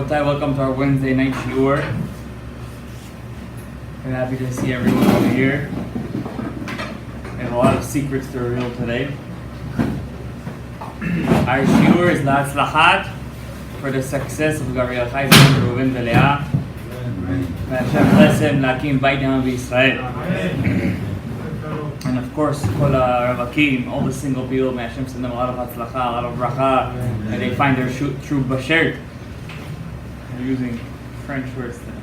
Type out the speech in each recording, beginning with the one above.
Rabotai, welcome to our Wednesday night shiur. We're happy to see everyone over here. We have a lot of secrets to reveal today. Our shiur is la'atzlachat, for the success of Gabriel Chai, Reuven V'Leah. Hashem bless him, lakim bait down Israel. And of course, kol ravakim, all the single people, may Hashem send them a lot of hatzlacha, a lot of bracha, and they find their true bashert. They're using French words there.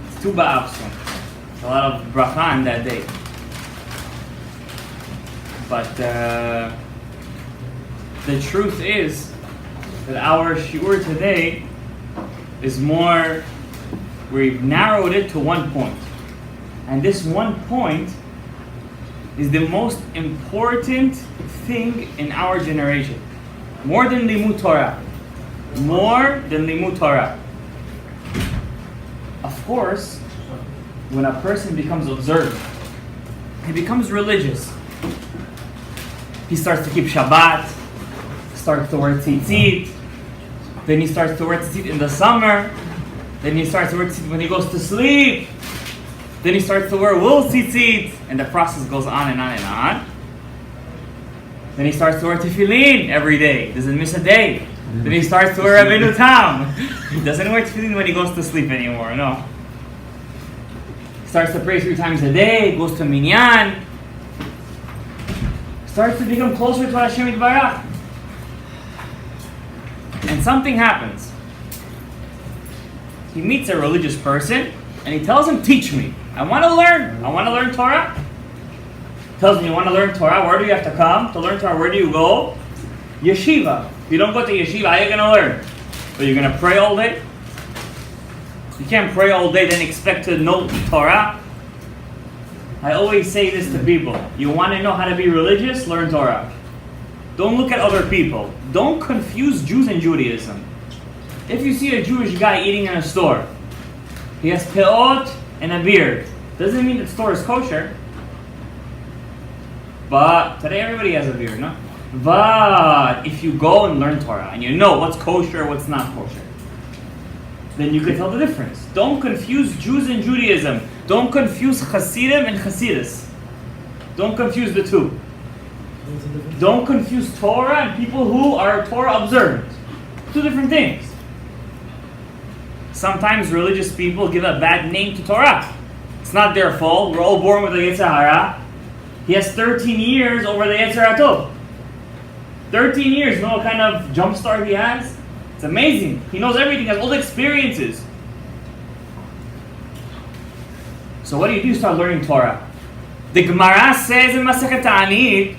It's tu ba'avson. It's a lot of bracha on that day. But the truth is that our shiur today is more, we've narrowed it to one point. And this one point is the most important thing in our generation. More than Limud Torah. More than Limud Torah. Of course, when a person becomes observant, he becomes religious. He starts to keep Shabbat, starts to wear tzitzit, then he starts to wear tzitzit in the summer, then he starts to wear tzitzit when he goes to sleep, then he starts to wear wool tzitzit, and the process goes on and on and on. Then he starts to wear tefillin every day, doesn't miss a day. Then he starts to wear Rabbeinu Tam. He doesn't wear tefillin when he goes to sleep anymore, no. He starts to pray 3 times a day, goes to minyan, starts to become closer to Hashem Yitbarach. And something happens. He meets a religious person, and he tells him, teach me. I want to learn Torah. Tells me, you want to learn Torah? Where do you have to come to learn Torah? Where do you go? Yeshiva. If you don't go to yeshiva, how are you going to learn? Are you going to pray all day? You can't pray all day then expect to know Torah. I always say this to people. You want to know how to be religious? Learn Torah. Don't look at other people. Don't confuse Jews and Judaism. If you see a Jewish guy eating in a store, he has peot and a beard. Doesn't mean the store is kosher. But today everybody has a beard, no? But if you go and learn Torah and you know what's kosher, what's not kosher, then you can tell the difference. Don't confuse Jews and Judaism. Don't confuse Hasidim and Hasidus. Don't confuse the two. Don't confuse Torah and people who are Torah observant. 2 different things. Sometimes religious people give a bad name to Torah. It's not their fault. We're all born with a Yetzer Hara. He has 13 years over the Yetzer Hatov. 13 years. You know what kind of jump start he has? It's amazing. He knows everything. He has all the experiences. So what do? You start learning Torah. The Gemara says in Masechet Ta'anit,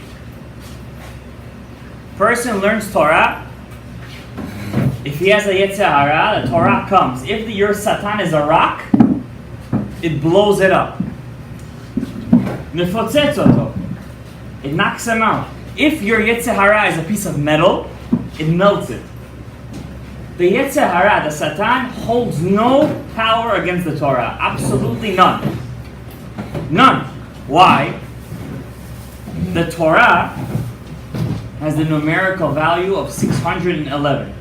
person learns Torah. If he has a Yetzer Hara, the Torah comes. If your Satan is a rock, it blows it up. Nefotzetz oto. It knocks him out. If your Yetzer Hara is a piece of metal, it melts it. The Yetzer Hara, the Satan, holds no power against the Torah. Absolutely none. None. Why? The Torah has the numerical value of 611.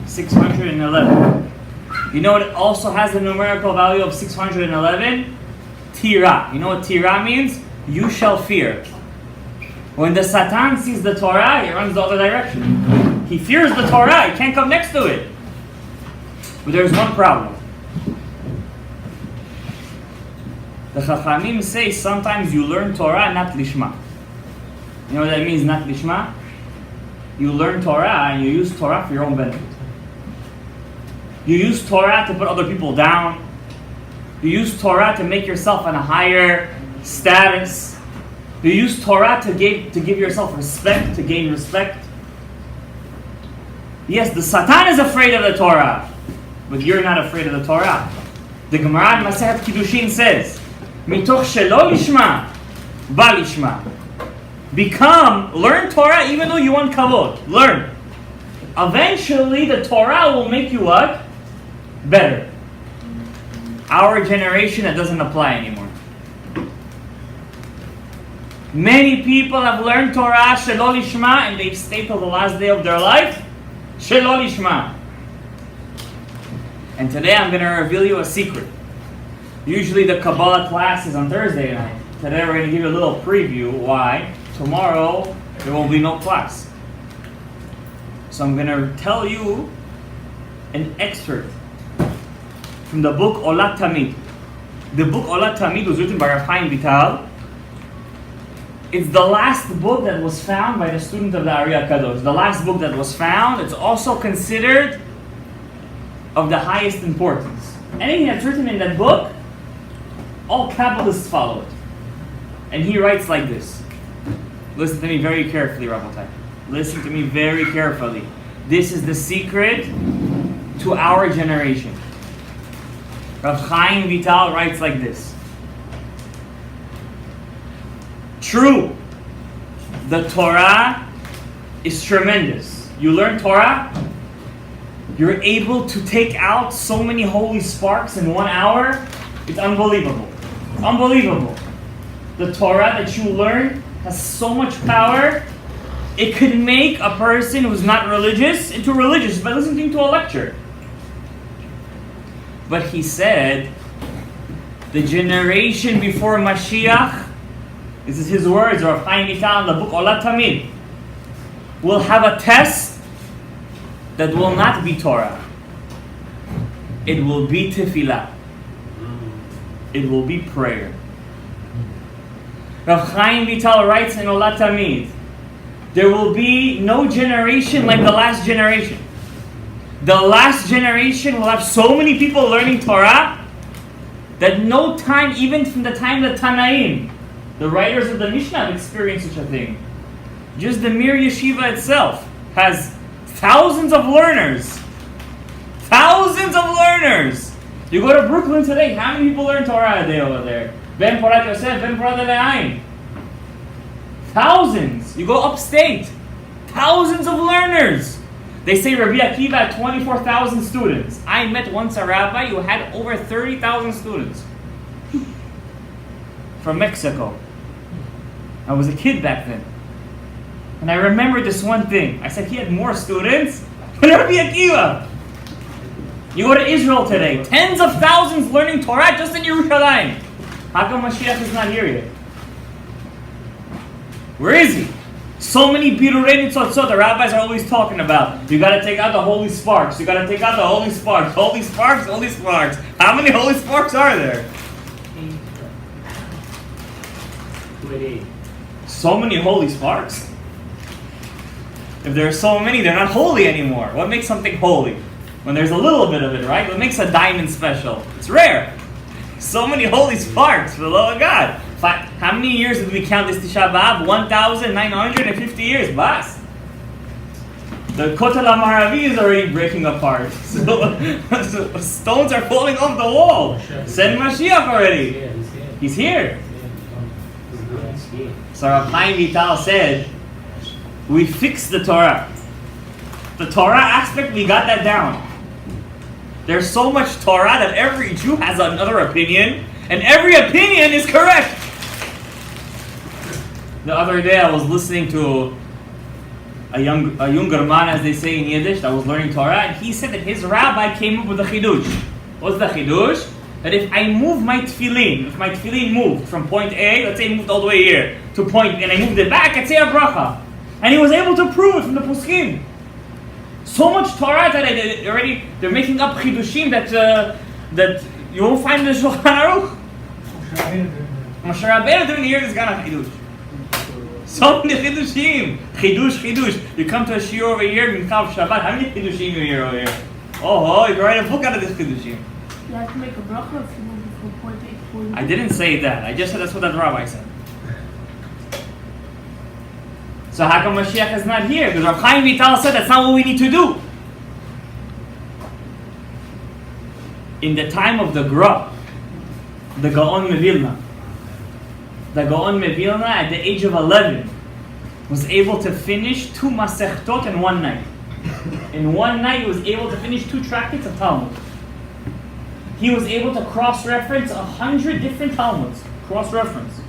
611. You know what also has the numerical value of 611? Tira. You know what tira means? You shall fear. When the Satan sees the Torah, he runs the other direction. He fears the Torah. He can't come next to it. But there's one problem. The Chachamim say sometimes you learn Torah not lishma. You know what that means, not lishma? You learn Torah and you use Torah for your own benefit. You use Torah to put other people down. You use Torah to make yourself on a higher status. You use Torah to give yourself respect, to gain respect. Yes, the Satan is afraid of the Torah, but you're not afraid of the Torah. The Gemara in Masechet Kiddushin says, "Mitoch shelo lishma, ba lishma." Learn Torah even though you want kavod. Learn. Eventually, the Torah will make you what? Better. Our generation, it doesn't apply anymore. Many people have learned Torah shelo lishma and they've stayed till the last day of their life Shelo lishma. And today I'm going to reveal you a secret. Usually the Kabbalah class is on Thursday night. Today we're going to give you a little preview. Why? Tomorrow there will be no class. So I'm going to tell you an excerpt from the book Olat Tamid. The book Olat Tamid was written by Rav Chaim Vital. It's the last book that was found by the student of the Ari HaKadosh. The last book that was found. It's also considered of the highest importance. Anything that's written in that book, all Kabbalists follow it. And he writes like this. Listen to me very carefully, Rabbatai. Listen to me very carefully. This is the secret to our generation. Rav Chaim Vital writes like this. True, the Torah is tremendous. You learn Torah, you're able to take out so many holy sparks in 1 hour. It's unbelievable. Unbelievable. The Torah that you learn has so much power. It could make a person who's not religious into religious by listening to a lecture. But he said, the generation before Mashiach, this is his words, Rav Chaim Vital in the book Olat Tamid, will have a test that will not be Torah. It will be TEFILA. It will be prayer. Rav Chaim Vital writes in Olat Tamid, there will be no generation like the last generation. The last generation will have so many people learning Torah that no time, even from the time of the Tanaim, the writers of the Mishnah have experienced such a thing. Just the Mir Yeshiva itself has thousands of learners. Thousands of learners! You go to Brooklyn today, how many people learn Torah a day over there? Ben Porat Yosef, Ben Porat Le'ayin. Thousands! You go upstate, thousands of learners! They say Rabbi Akiva had 24,000 students. I met once a rabbi who had over 30,000 students. From Mexico. I was a kid back then. And I remember this one thing. I said he had more students than Rabbi Akiva. You go to Israel today, tens of thousands learning Torah just in Yerushalayim. How come Mashiach is not here yet? Where is he? So many birurei nitzotzot the rabbis are always talking about. You got to take out the holy sparks. You got to take out the holy sparks. Holy sparks, holy sparks. How many holy sparks are there? So many holy sparks. If there are so many, they're not holy anymore. What makes something holy? When there's a little bit of it, right? What makes a diamond special? It's rare. So many holy sparks for the love of God. How many years did we count this Tisha B'Av? 1,950 years. Bas. The Kotel HaMaravi is already breaking apart. So stones are falling off the wall. Send Mashiach already. He's here. So Rav Chaim Vital said, we fixed the Torah. The Torah aspect, we got that down. There's so much Torah that every Jew has another opinion, and every opinion is correct. The other day I was listening to a younger man, as they say in Yiddish, that was learning Torah, and he said that his rabbi came up with a chidush. What's the chidush? That if I move my tefillin, if my tefillin moved from point A, let's say it moved all the way here, to point, and I moved it back, I'd say a bracha. And he was able to prove it from the poskim. So much Torah that they're making up chidushim that you won't find in the Shulchan Aruch. Moshe Rabbeinu didn't hear this kind of chidush. So many chidushim. Chidush. You come to a shiur over here, Mincha of Shabbat, how many chidushim you hear over here? Oh, you can write a book out of this chidushim. You have to make a bracha if you move from point A to point B. I didn't say that. I just said that's what that rabbi said. So how come Mashiach is not here? Because Rav Chaim Vital said that's not what we need to do. In the time of the Gra, the Gaon Mevilna, at the age of 11, was able to finish 2 Masechtot in one night. In one night, he was able to finish 2 tractates of Talmud. He was able to cross-reference 100 different Talmuds. Cross-reference.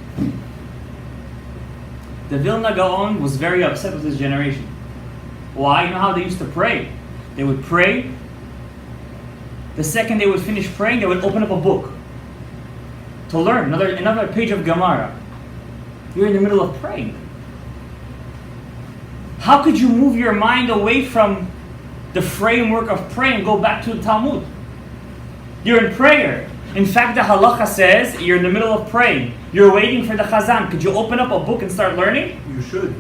The Vilna Gaon was very upset with his generation. Why? You know how they used to pray? They would pray. The second they would finish praying, they would open up a book to learn another page of Gemara. You're in the middle of praying. How could you move your mind away from the framework of praying and go back to the Talmud? You're in prayer. In fact, the halacha says you're in the middle of praying. You're waiting for the chazan. Could you open up a book and start learning? You should.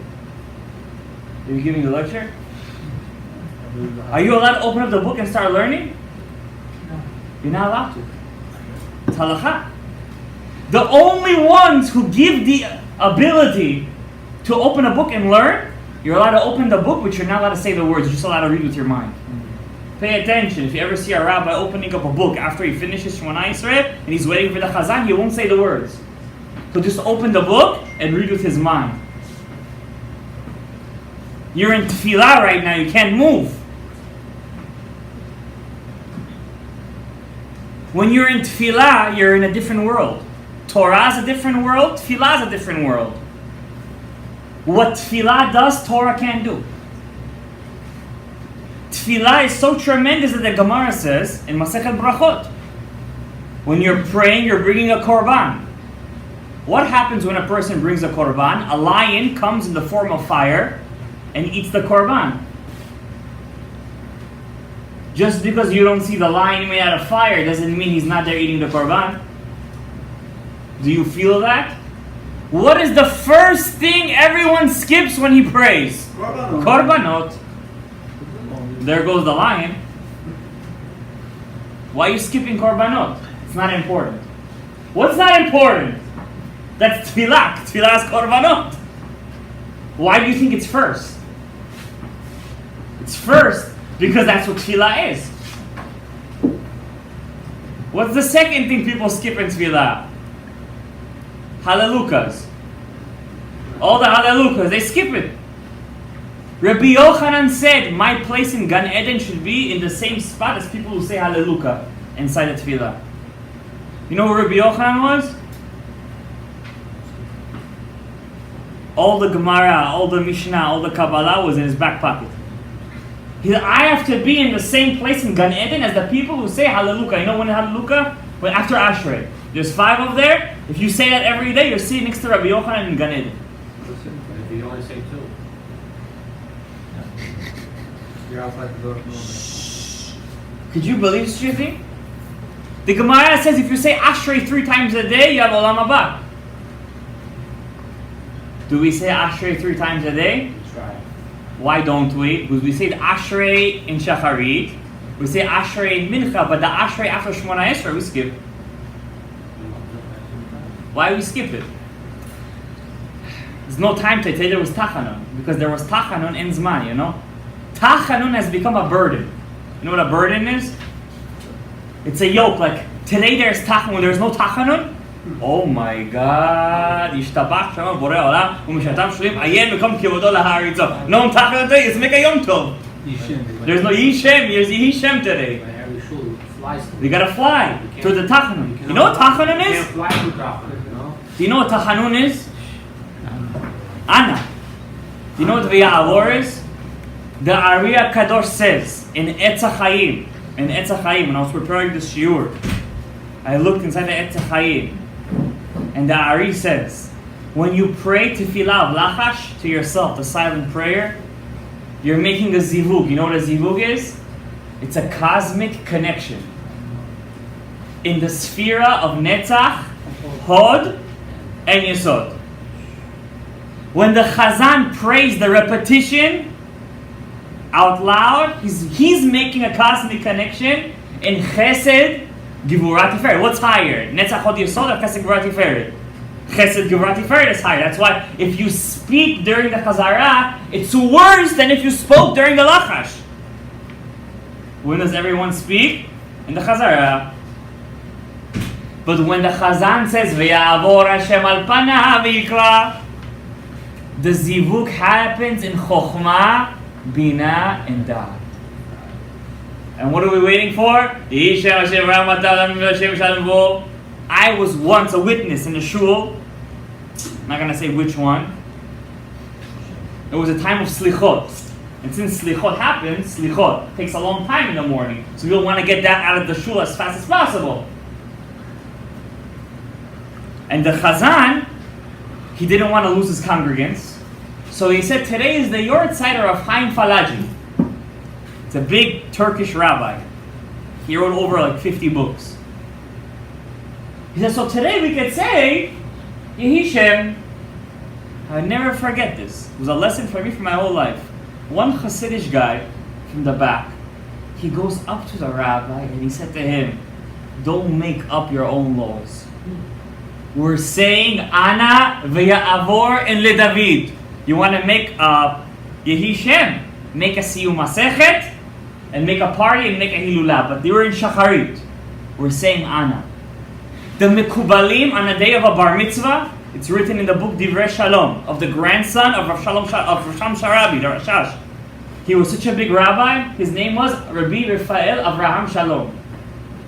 Are you giving a lecture? Are you allowed to open up the book and start learning? No. You're not allowed to. It's halacha. The only ones who give the ability to open a book and learn, you're allowed to open the book, but you're not allowed to say the words. You're just allowed to read with your mind. Pay attention. If you ever see a rabbi opening up a book after he finishes Shemona Esrei and he's waiting for the chazan, he won't say the words. He'll just open the book and read with his mind. You're in TEFILA right now. You can't move. When you're in TEFILA, you're in a different world. Torah is a different world. TEFILA is a different world. What TEFILA does, Torah can't do. TEFILA is so tremendous that the Gemara says in Masechet Brachot, when you're praying, you're bringing a korban. What happens when a person brings a korban? A lion comes in the form of fire and eats the korban. Just because you don't see the lion made out of fire doesn't mean he's not there eating the korban. Do you feel that? What is the first thing everyone skips when he prays? Korbanot. There goes the lion. Why are you skipping korbanot? It's not important. What's not important? That's TEFILA. TEFILA is korbanot. Why do you think it's first? It's first because that's what TEFILA is. What's the second thing people skip in TEFILA? Hallelujahs. All the hallelujahs, they skip it. Rabbi Yochanan said, my place in Gan Eden should be in the same spot as people who say hallelujah inside the TEFILA. You know where Rabbi Yochanan was? All the Gemara, all the Mishnah, all the Kabbalah was in his back pocket. He said, I have to be in the same place in Gan Eden as the people who say hallelujah. You know when hallelujah? When after Ashrei. There's 5 of there. If you say that every day, you're sitting next to Rabbi Yochanan in Gan Eden. Listen, if you only say 2. You're outside the door. Could you believe such a thing? The Gemara says if you say Ashrei 3 times a day, you have Olam Haba. Do we say Ashrei 3 times a day? Try. Why don't we? Because we say the Ashrei in Shacharit. We say Ashrei in Mincha, but the Ashrei after Shemona Esrei we skip. Why do we skip it? There's no time to tell there was Tachanun. Because there was Tachanun in Zman, you know? Tachanun has become a burden. You know what a burden is? It's a yoke. Like, today there's Tachanun. When there's no Tachanun, oh my God. Yishtabach Shama Borei Olam U'mishatam Shulim Ayen Mekom Kivodo Laharitzo. No Tachanun today. It's make a Yom Tov. There's no Yishem. There's Yishem today. We gotta fly to the Tachanun. You know what Tachanun is? Do you know what Tachanun is? Anna. Do you know what V'ya'avor is? The Ari Kadosh says in Etz HaChaim, when I was preparing this shiur, I looked inside the Etz HaChaim, and the Ari says, when you pray TEFILA of Lachash to yourself, the silent prayer, you're making a zivug. You know what a zivug is? It's a cosmic connection in the sphere of Netzach, Hod, and Yesod. When the Chazan prays the repetition out loud, he's making a cosmic connection in Chesed, Gevurah, Tiferet. What's higher? Netzach, Hod, Yesod, or Chesed, Gevurah, Tiferet? Chesed, Gevurah, Tiferet is higher. That's why if you speak during the Chazarah, it's worse than if you spoke during the Lachash. When does everyone speak? In the Chazarah. But when the Chazan says, V'ya'avor Hashem al panav v'yikra, the zivuk happens in Chokhmah, Bina, and Da'at. And what are we waiting for? I was once a witness in the shul. I'm not going to say which one. It was a time of slichot. And since slichot happens, slichot takes a long time in the morning. So we'll want to get that out of the shul as fast as possible. And the Chazan, he didn't want to lose his congregants. So he said, today is the Yortzeit of Chaim Falaji. It's a big Turkish rabbi. He wrote over like 50 books. He said, so today we could say, Yehishem, I'll never forget this. It was a lesson for me for my whole life. One Hasidic guy from the back, he goes up to the rabbi and he said to him, don't make up your own laws. We're saying Ana v'ya'avor en leDavid. You want to make a Yehishem, make a Siyum Masechet, and make a party and make a Hilulah. But they were in Shacharit. We're saying Ana. The Mekubalim on the day of a bar mitzvah, it's written in the book R.Shalom, of the grandson of R.Shalom of Rasham Sharabi, the Rashash. He was such a big rabbi. His name was Rabbi Raphael Avraham Shalom.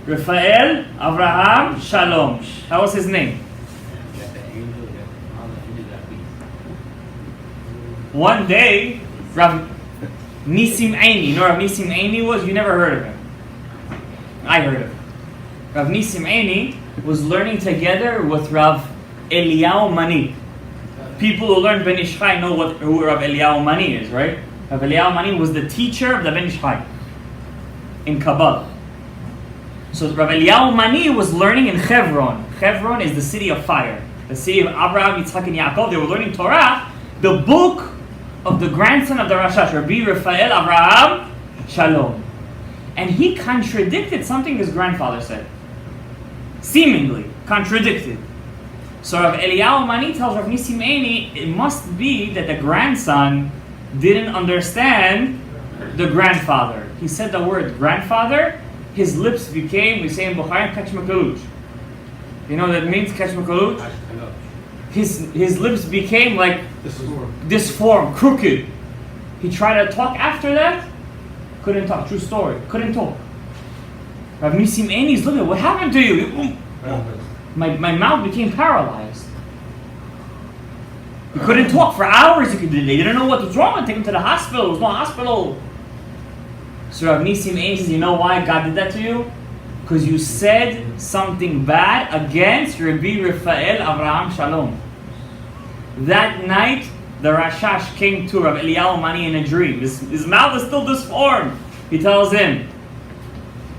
Raphael Avraham Shalom. That was his name. One day, Rav Nisim Aini, you know Rav Nisim Aini was? You never heard of him. I heard of him. Rav Nisim Aini was learning together with Rav Eliyahu Mani. People who learn Ben Ish Chai know who Rav Eliyahu Mani is, right? Rav Eliyahu Mani was the teacher of the Ben Ish Chai in Kabbalah. So Rav Eliyahu Mani was learning in Hebron. Hebron is the city of fire. The city of Abraham, Yitzchak, and Yaakov. They were learning Torah, the book of the grandson of the Rashash, Rabbi Raphael Avraham Shalom. And he contradicted something his grandfather said. Seemingly contradicted. So Rav Eliyahu Mani tells Rav Nisim Aini, it must be that the grandson didn't understand the grandfather. He said the word grandfather, his lips became, we say in Bukhari, Kach Makaluch. You know what that means, Kach Makaluch? His lips became like disformed, crooked. He tried to talk after that, couldn't talk. True story, couldn't talk. Rav Nisim Aini's looking, what happened to you? My mouth became paralyzed. He couldn't talk for hours. They didn't know what was wrong. They took him to the hospital. There was no hospital. So Rav Nisim Aini says, you know why God did that to you? Because you said something bad against Rabbi Raphael Avraham Shalom. That night, the Rashash came to Rav Eliyahu Mani in a dream. His mouth is still disformed. He tells him,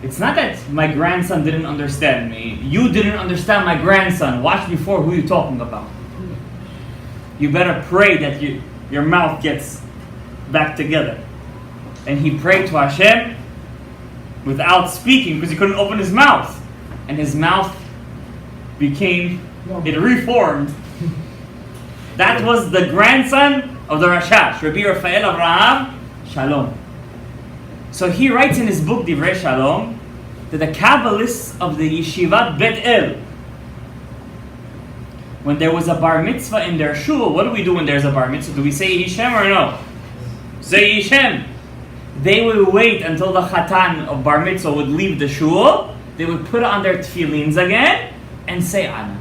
it's not that my grandson didn't understand me. You didn't understand my grandson. Watch before who you're talking about. You better pray that your mouth gets back together. And he prayed to Hashem without speaking because he couldn't open his mouth. And his mouth it reformed. That was the grandson of the Rashash, Rabbi Raphael Avraham Shalom. So he writes in his book, Divrei Shalom, that the Kabbalists of the Yeshivat Bet El, when there was a bar mitzvah in their shul, what do we do when there's a bar mitzvah? Do we say Yishem or no? Say Yishem. They would wait until the Chatan of bar mitzvah would leave the shul. They would put on their tefillins again and say Ana.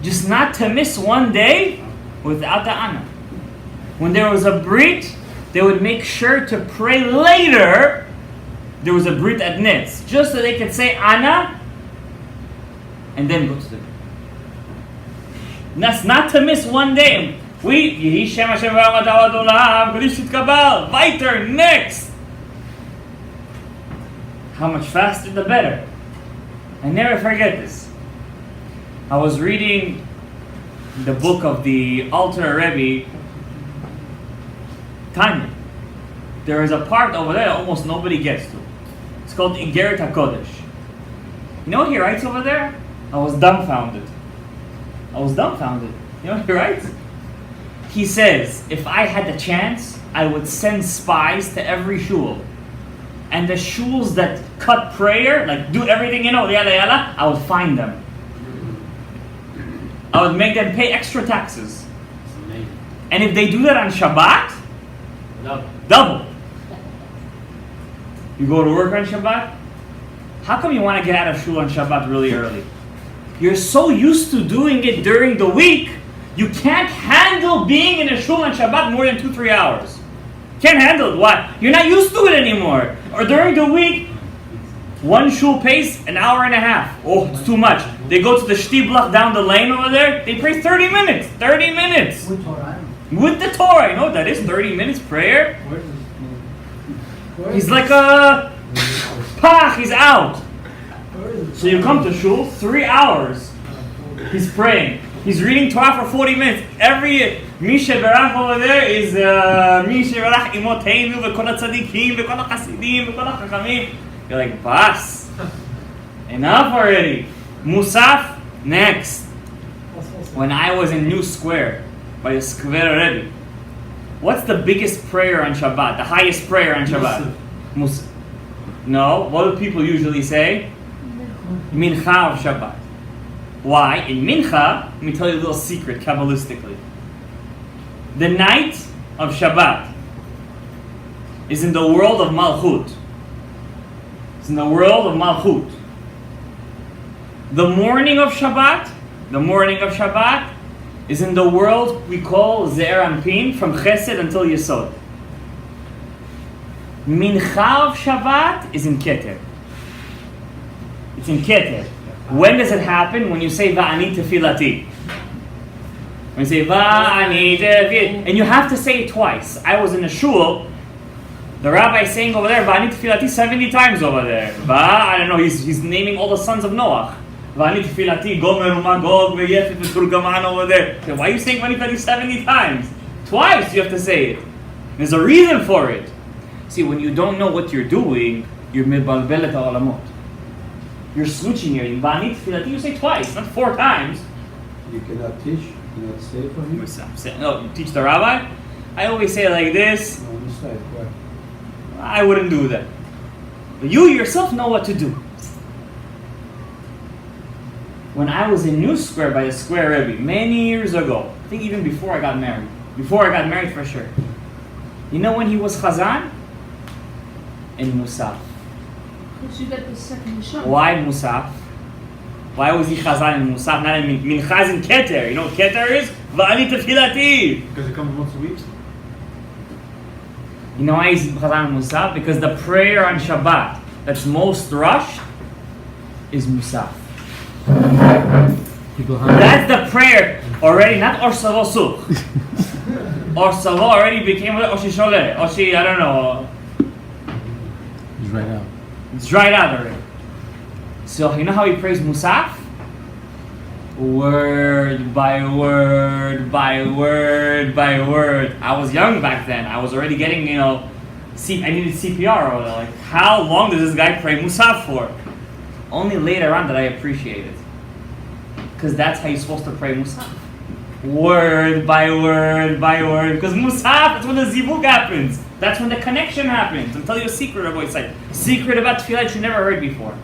Just not to miss one day without the Ana. When there was a Brit, they would make sure to pray later. There was a Brit at Nitz, just so they could say Ana and then go to the Brit. That's not to miss one day. Yehi Shem Hashem v'amad awad olam, Kodesh Yitkabal, weiter, next. How much faster the better. I never forget this. I was reading the book of the Alter Rebbe, Tanya. There is a part over there almost nobody gets to. It's called Igeret HaKodesh. You know what he writes over there? I was dumbfounded. You know what he writes? He says, if I had the chance, I would send spies to every shul. And the shuls that cut prayer, like do everything, yalla yalla, I would find them. I would make them pay extra taxes. And if they do that on Shabbat, double. You go to work on Shabbat? How come you want to get out of shul on Shabbat really early? You're so used to doing it during the week, you can't handle being in a shul on Shabbat more than 2-3 hours. Can't handle it. Why? You're not used to it anymore. Or during the week, one shul pays an hour and a half. Oh, it's too much. They go to the Shtiblach down the lane over there. They pray 30 minutes. 30 minutes. With the Torah. You know what that is? 30 minutes prayer. He's like a pach. He's out. So you come to shul, 3 hours. He's praying. He's reading Torah for 40 minutes. Every Misha Berach over there is Misha Berach Imoteinu v'kol HaTzadikim v'kol HaChasidim v'kol HaChachamim. You're like, Bas, enough already. Musaf, next. When I was in New Square by the Square Rebbe, what's the biggest prayer on Shabbat? The highest prayer on Shabbat? Musaf. No, what do people usually say? Mincha of Shabbat. Why? In Mincha, let me tell you a little secret Kabbalistically. The night of Shabbat is in the world of Malchut. It's in the world of Malchut. The morning of Shabbat is in the world we call Ze'er Anpin, from Chesed until Yesod. Mincha of Shabbat is in Keter. It's in Keter. When does it happen? When you say Va'ani Tefilati. When you say Va'ani Tefilati, and you have to say it twice. I was in a shul, the rabbi is saying over there Va'ani Tefilati 70 times over there. I don't know, he's naming all the sons of Noah. Va'ani Tefilati, Gomer, Magog, V'yefet, V'turgaman over there. So why are you saying Va'ani Tefilati 70 times? Twice you have to say it. There's a reason for it. See, when you don't know what you're doing, you're mebalbelet ha'olamot. You're switching here. In Va'ani Tefilati, you say twice, not 4 times. You cannot teach, you cannot say for him. No, you teach the rabbi. I always say it like this. No, on the side, why? I wouldn't do that. But you yourself know what to do. When I was in New Square by the Square Rebbe, many years ago, I think even before I got married. Before I got married for sure. You know when he was Chazan? In Musaf. Because you get the second shot. Why Musaf? Why was he Chazan in Musaf, not in Minchaz in Keter? You know what Keter is? Va'ani Tefilati. Because it comes once a week? You know why he's Chazan in Musaf? Because the prayer on Shabbat that's most rushed is Musaf. That's the prayer already, not R.Shalom Such. R.Shalom already became Oshi Sholeh, Oshi, I don't know. He's right now. It's dried out already. So you know how he prays Musaf? Word by word by word by word. I was young back then. I was already getting, I needed CPR over there. Like, how long does this guy pray Musaf for? Only later on did I appreciate it. Because that's how you're supposed to pray Musaf. Word by word by word. Because Musaf, that's when the zivug happens. That's when the connection happens. I'll tell you a secret about it. Secret about tefillah that you never heard before.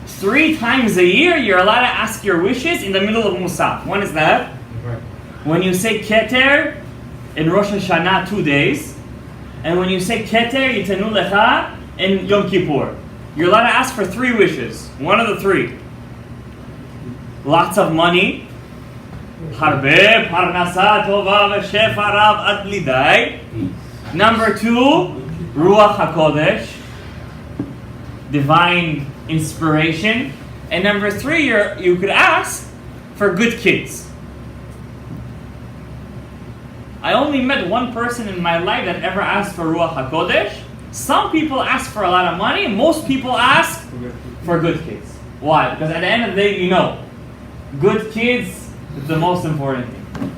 3 times a year, you're allowed to ask your wishes in the middle of Musaf. One is that. Right. When you say Keter in Rosh Hashanah 2 days. And when you say Keter Yitenu Lecha in Yom Kippur. You're allowed to ask for 3 wishes. One of the 3. Lots of money. Harbe, Parnasa, Tova, Shefa, Rav, Ad Lidai. Number 2, Ruach HaKodesh. Divine inspiration. And number 3, you could ask for good kids. I only met one person in my life that ever asked for Ruach HaKodesh. Some people ask for a lot of money. Most people ask for good kids. Why? Because at the end of the day, good kids is the most important thing.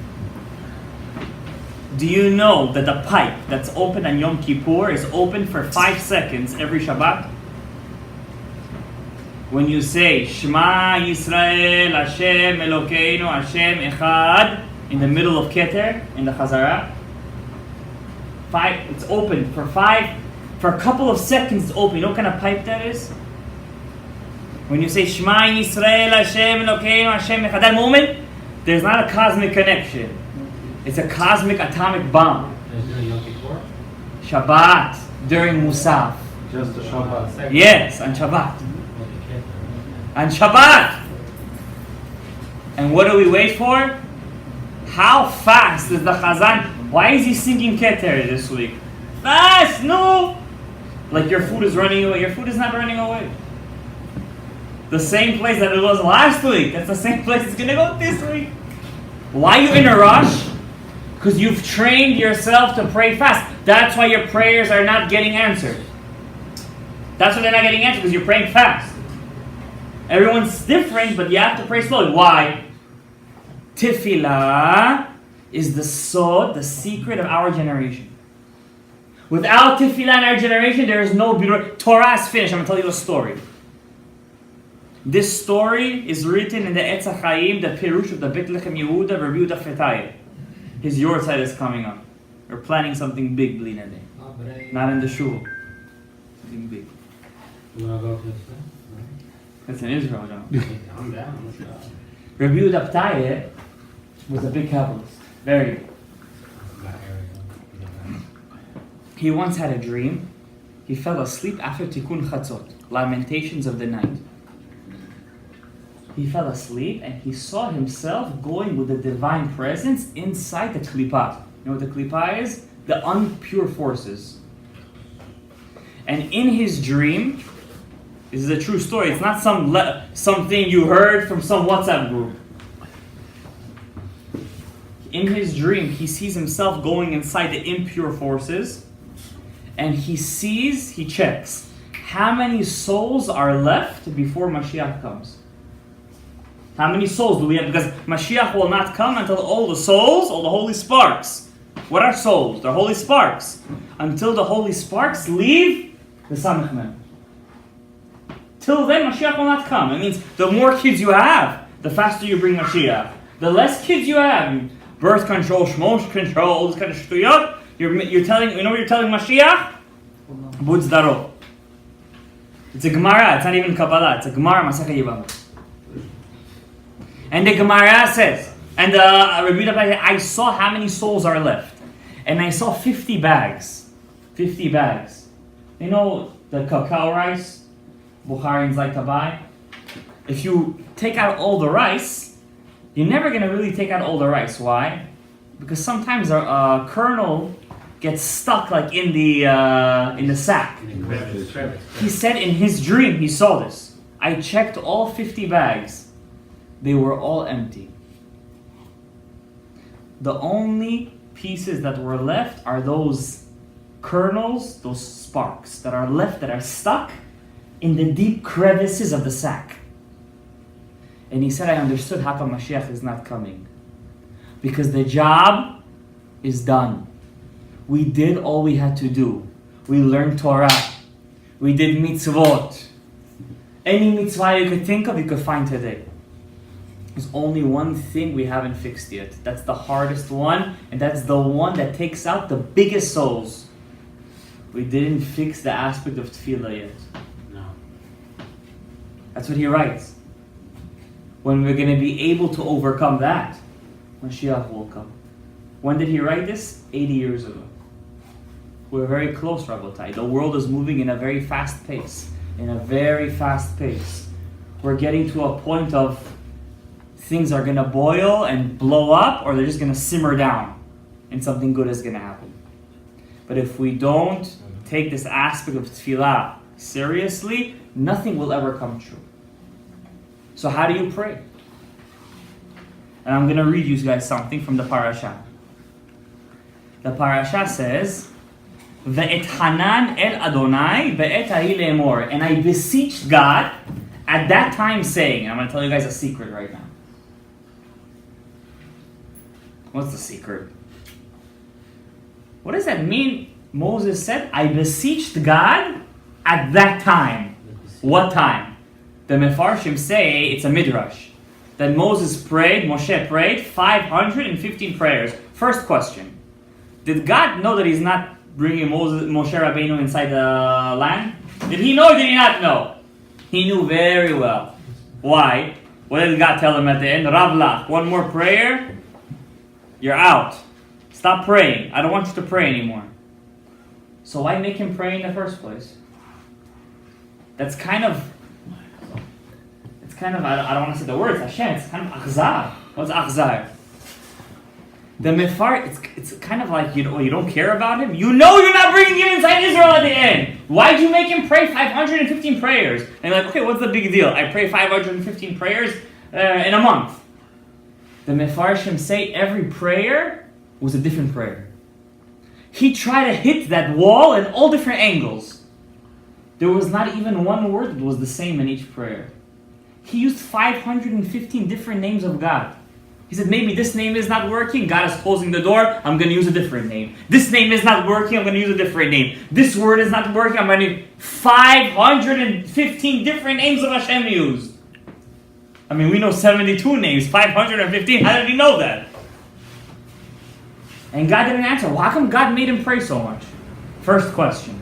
Do you know that the pipe that's open on Yom Kippur is open for 5 seconds every Shabbat? When you say Shema Yisrael Hashem Elokeinu Hashem Echad in the middle of Keter, in the Chazara, it's open for a couple of seconds. It's open. You know what kind of pipe that is? When you say Shema Yisrael Hashem Elokeinu Hashem Echad, that moment, there's not a cosmic connection. It's a cosmic atomic bomb. Shabbat, during Musaf. Just the Shabbat. Yes, on Shabbat. On Shabbat! And what do we wait for? How fast is the Chazan Why is he singing Keter this week? Fast, no! Like your food is running away. Your food is not running away. The same place that it was last week, that's the same place it's going to go this week. Why are you in a rush? Because you've trained yourself to pray fast. That's why your prayers are not getting answered. That's why they're not getting answered, because you're praying fast. Everyone's different, but you have to pray slowly. Why? TEFILA is the sod, the secret of our generation. Without TEFILA in our generation, there is no beauty. Torah is finished. I'm going to tell you a story. This story is written in the Etz HaChaim, the Pirush of the Beit Lechem Yehuda, Rabbi Yehuda Fetayeh. His Yortzeit is coming up. We're planning something big, Bli Nede. Not in the shul. Something big. You want to go to That's in Israel, John. I'm down. Rabbi Yehuda Fetayeh was a big Kabbalist. Very. He once had a dream. He fell asleep after TIKUN Chatzot, Lamentations of the night. He fell asleep and he saw himself going with the divine presence inside the Klippa. You know what the Klippa is? The unpure forces. And in his dream, this is a true story. It's not something you heard from some WhatsApp group. In his dream, he sees himself going inside the impure forces, and he checks how many souls are left before Mashiach comes. How many souls do we have? Because Mashiach will not come until all the souls, all the holy sparks. What are souls? They're holy sparks. Until the holy sparks leave the Samech Mem. Till then, Mashiach will not come. It means the more kids you have, the faster you bring Mashiach. The less kids you have, birth control, shmosh control, all this kind of shtuyot, you're telling, you know what you're telling Mashiach? Bud Zdaro. It's a Gemara, it's not even Kabbalah, it's a Gemara, Masechet Yevamot. And the Gemara says, and Rabbi Yehuda, I saw how many souls are left. And I saw 50 bags. 50 bags. You know the cacao rice Bukharians like to buy? If you take out all the rice, you're never going to really take out all the rice. Why? Because sometimes a kernel gets stuck like in the sack. He said in his dream, he saw this. I checked all 50 bags. They were all empty. The only pieces that were left are those kernels, those sparks that are left, that are stuck in the deep crevices of the sack. And he said, I understood how come Mashiach is not coming. Because the job is done. We did all we had to do. We learned Torah. We did mitzvot. Any mitzvah you could think of, you could find today. There's only one thing we haven't fixed yet. That's the hardest one, and that's the one that takes out the biggest souls. We didn't fix the aspect of tefillah yet. No. That's what he writes. When we're going to be able to overcome that, Mashiach will come. When did he write this? 80 years ago. We're very close, Rabotai. The world is moving in a very fast pace. We're getting to a point of things are going to boil and blow up, or they're just going to simmer down, and something good is going to happen. But if we don't take this aspect of tefillah seriously, nothing will ever come true. So how do you pray? And I'm going to read you guys something from the parasha. The parasha says, Ve'ethanan el Adonai ve'et hahi le'emor. And I beseeched God at that time saying, and I'm going to tell you guys a secret right now. What's the secret? What does that mean? Moses said, I beseeched God at that time. What time? The Mefarshim say it's a midrash. That Moses prayed, Moshe prayed 515 prayers. First question. Did God know that he's not bringing Moshe Rabbeinu inside the land? Did he know or did he not know? He knew very well. Why? What did God tell him at the end? Ravlach, one more prayer, you're out. Stop praying. I don't want you to pray anymore. So why make him pray in the first place? That's kind of, I don't want to say the words, Hashem, it's kind of achzar. What's achzar? The Mefar, it's kind of like, you don't care about him? You know you're not bringing him inside Israel at the end. Why'd you make him pray 515 prayers? And you're like, okay, what's the big deal? I pray 515 prayers in a month. The Mefarshim say every prayer was a different prayer. He tried to hit that wall in all different angles. There was not even one word that was the same in each prayer. He used 515 different names of God. He said, maybe this name is not working. God is closing the door. I'm going to use a different name. This name is not working. I'm going to use a different name. This word is not working. I'm going to use 515 different names of Hashem used. I mean, we know 72 names. 515. How did he know that? And God didn't answer. Well, how come God made him pray so much? First question.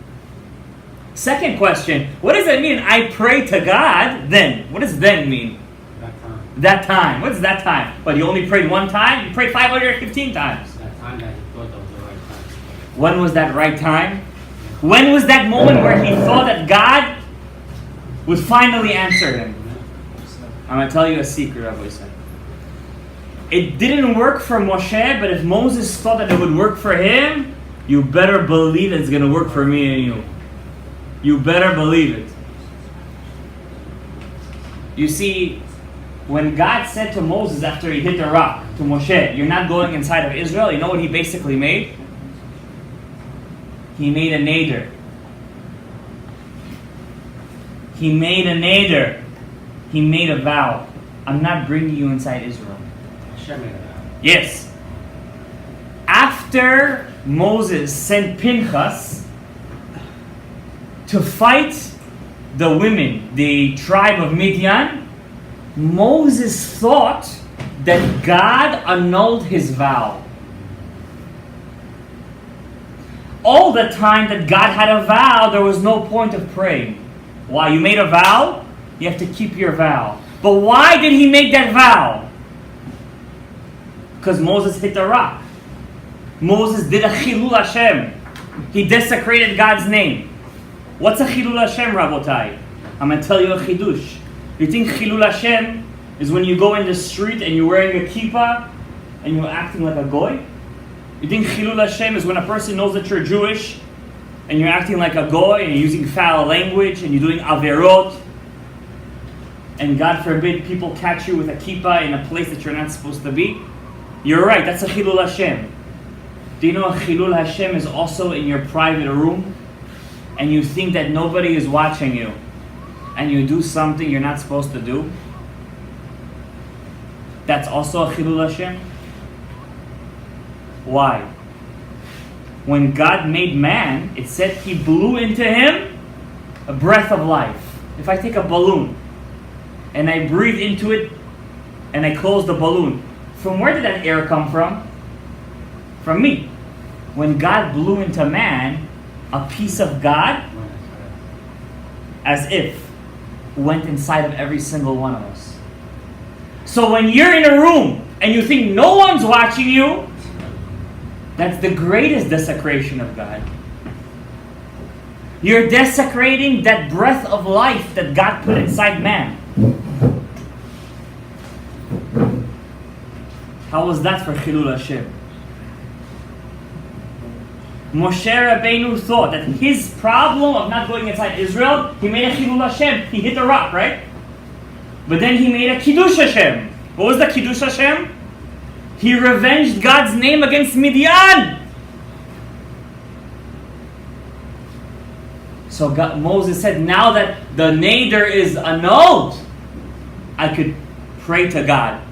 Second question. What does it mean? I pray to God then. What does then mean? That time. What is that time? But you only prayed one time? You prayed 515 times. That time that he thought that was the right time. When was that right time? When was that moment where he thought that God would finally answer him? I'm going to tell you a secret, Rabbi said. It didn't work for Moshe, but if Moses thought that it would work for him, you better believe it's going to work for me and you. You better believe it. You see, when God said to Moses after he hit the rock, to Moshe, you're not going inside of Israel, you know what he basically made? He made a neder. He made a neder. He made a vow. I'm not bringing you inside Israel. Yes. After Moses sent Pinchas to fight the women, the tribe of Midian, Moses thought that God annulled his vow. All the time that God had a vow, there was no point of praying. Why? You made a vow, you have to keep your vow. But why did he make that vow? Because Moses hit the rock. Moses did a chilul Hashem. He desecrated God's name. What's a chilul Hashem, Rabotai? I'm going to tell you a chidush. You think chilul Hashem is when you go in the street and you're wearing a kippah and you're acting like a goy? You think chilul Hashem is when a person knows that you're Jewish and you're acting like a goy and you're using foul language and you're doing averot, and God forbid people catch you with a kippah in a place that you're not supposed to be? You're right, that's a chilul Hashem. Do you know a chilul Hashem is also in your private room and you think that nobody is watching you and you do something you're not supposed to do? That's also a chilul Hashem. Why? When God made man, it said he blew into him a breath of life. If I take a balloon and I breathe into it and I close the balloon, from where did that air come from? From me. When God blew into man, a piece of God, as if, went inside of every single one of us. So when you're in a room and you think no one's watching you, that's the greatest desecration of God. You're desecrating that breath of life that God put inside man. How was that for Chilul Hashem? Moshe Rabbeinu thought that his problem of not going inside Israel, he made a Chilul Hashem. He hit the rock, right? But then he made a Kiddush Hashem. What was the Kiddush Hashem? He revenged God's name against Midian. So Moses said, now that the neder is annulled, I could pray to God.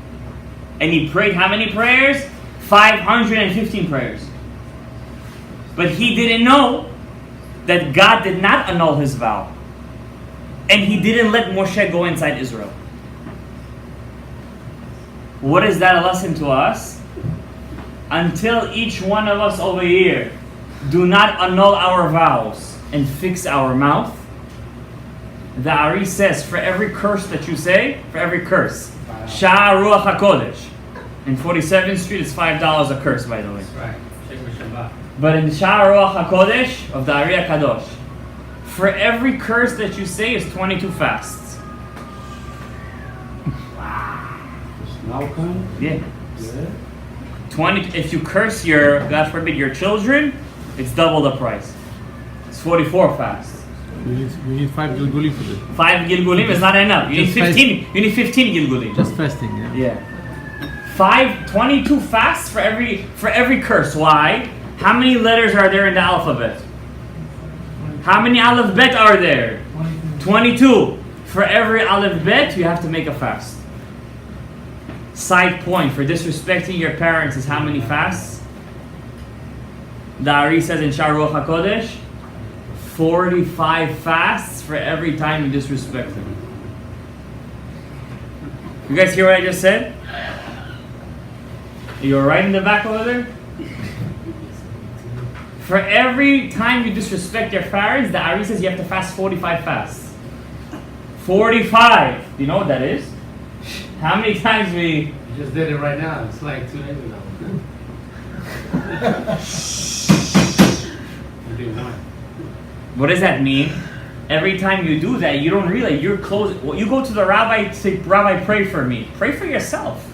And he prayed how many prayers? 515 prayers. But he didn't know that God did not annul his vow. And he didn't let Moshe go inside Israel. What is that a lesson to us? Until each one of us over here do not annul our vows and fix our mouth, the Ari says, for every curse that you say, for every curse, Shah Ruach HaKodesh. In 47th Street, it's $5 a curse, by the way. Right. But in Shah Ruach HaKodesh of the Ari HaKadosh, for every curse that you say is 22 fasts. Now come? Yeah. Yeah. 20. If you curse your, God forbid, your children, it's double the price. It's 44 fasts. We need 5 gilgulim for this. 5 gilgulim is not enough. You need Just 15. You need 15 gilgulim. Just fasting, yeah. 22 fasts for every curse. Why? How many letters are there in the alphabet? How many aleph bet are there? 22. For every aleph bet, you have to make a fast. Side point, for disrespecting your parents is how many fasts? The Ari says in Sharuch HaKodesh, 45 fasts for every time you disrespect them. You guys hear what I just said? You were right in the back over there? For every time you disrespect your parents, the Ari says you have to fast 45 fasts. 45! Do you know what that is? How many times we... You just did it right now. It's like 2 days ago. You did one. What does that mean? Every time you do that, you don't realize you're close. Well, you go to the rabbi, say, Rabbi, pray for me. Pray for yourself.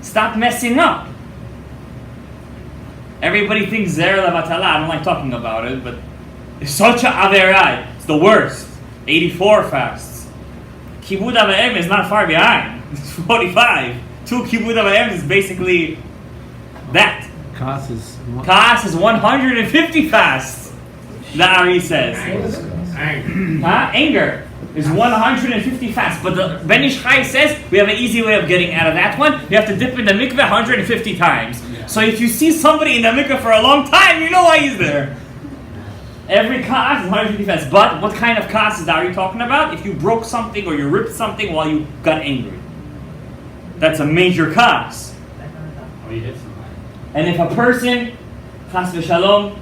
Stop messing up. Everybody thinks Zer Lavatala. I don't like talking about it, but it's such a averah. It's the worst. 84 fasts. Kibud Avayim is not far behind. It's 45. 2 Kibud Avayim is basically that. Kas is 150 fasts. The Ari says. Anger is 150 fasts. But the Ben Ish Chai says we have an easy way of getting out of that one. You have to dip in the mikveh 150 times. So if you see somebody in the mikveh for a long time, you know why he's there. Every kas is 150 fasts. But what kind of kas is Ari talking about? If you broke something or you ripped something while you got angry. That's a major kas. Or you hit somebody. And if a person, chas v'shalom,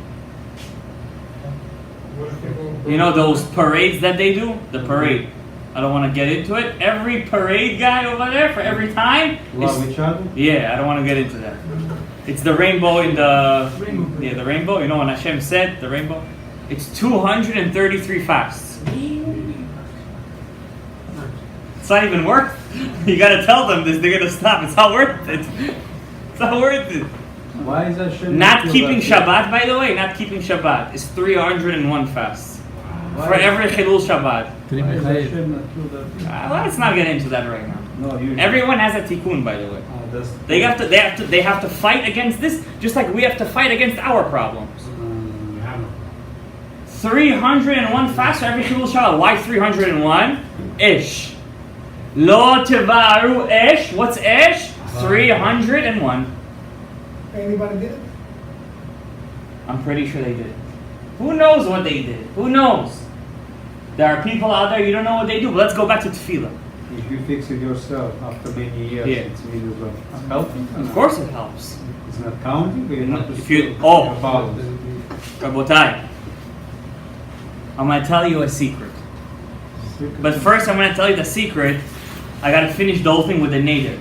you know those parades that they do? The parade. I don't want to get into it. Every parade guy over there for every time. Love each other? Yeah, I don't want to get into that. It's the rainbow in the... Yeah, the rainbow. You know when Hashem said the rainbow? It's 233 fasts. It's not even worth it. You got to tell them this. They're going to stop. It's not worth it. It's not worth it. Why is Hashem Not keeping Shabbat, by the way, not keeping Shabbat is 301 fasts. For every Chilul Shabbat. Why is Hashem not do that? Let's not get into that right now. No, you. Everyone has a TIKUN, by the way. They have to fight against this, just like we have to fight against our problems. You have no. 301 fasts for every Chilul Shabbat. Why 301? Ish. Lo tevaru ish. What's ish? 301. Anybody did it? I'm pretty sure they did. Who knows what they did? Who knows? There are people out there, you don't know what they do. But let's go back to TEFILA. If you fix it yourself after many years, Yeah. it's really good. It's helping? Of course it helps. It's not counting, but you have to If you- still oh. follow it. Rabotai, I'm going to tell you a secret. But first I'm going to tell you the secret. I got to finish the whole thing with the native.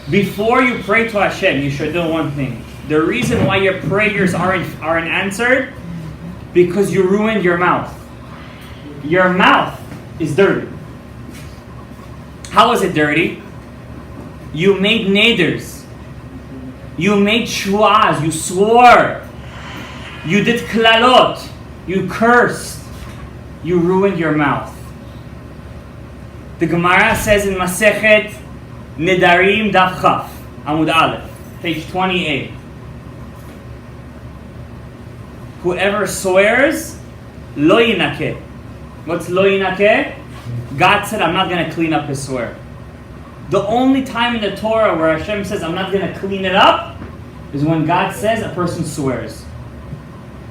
Before you pray to Hashem, you should know one thing. The reason why your prayers aren't answered, because you ruined your mouth. Your mouth is dirty. How is it dirty? You made naders. You made shuas. You swore. You did klalot. You cursed. You ruined your mouth. The Gemara says in Masechet Nedarim Daf Chaf, Amud Aleph, page 28. Whoever swears, lo yinakeh. What's lo yinakeh? God said, I'm not going to clean up his swear. The only time in the Torah where Hashem says, I'm not going to clean it up, is when God says a person swears.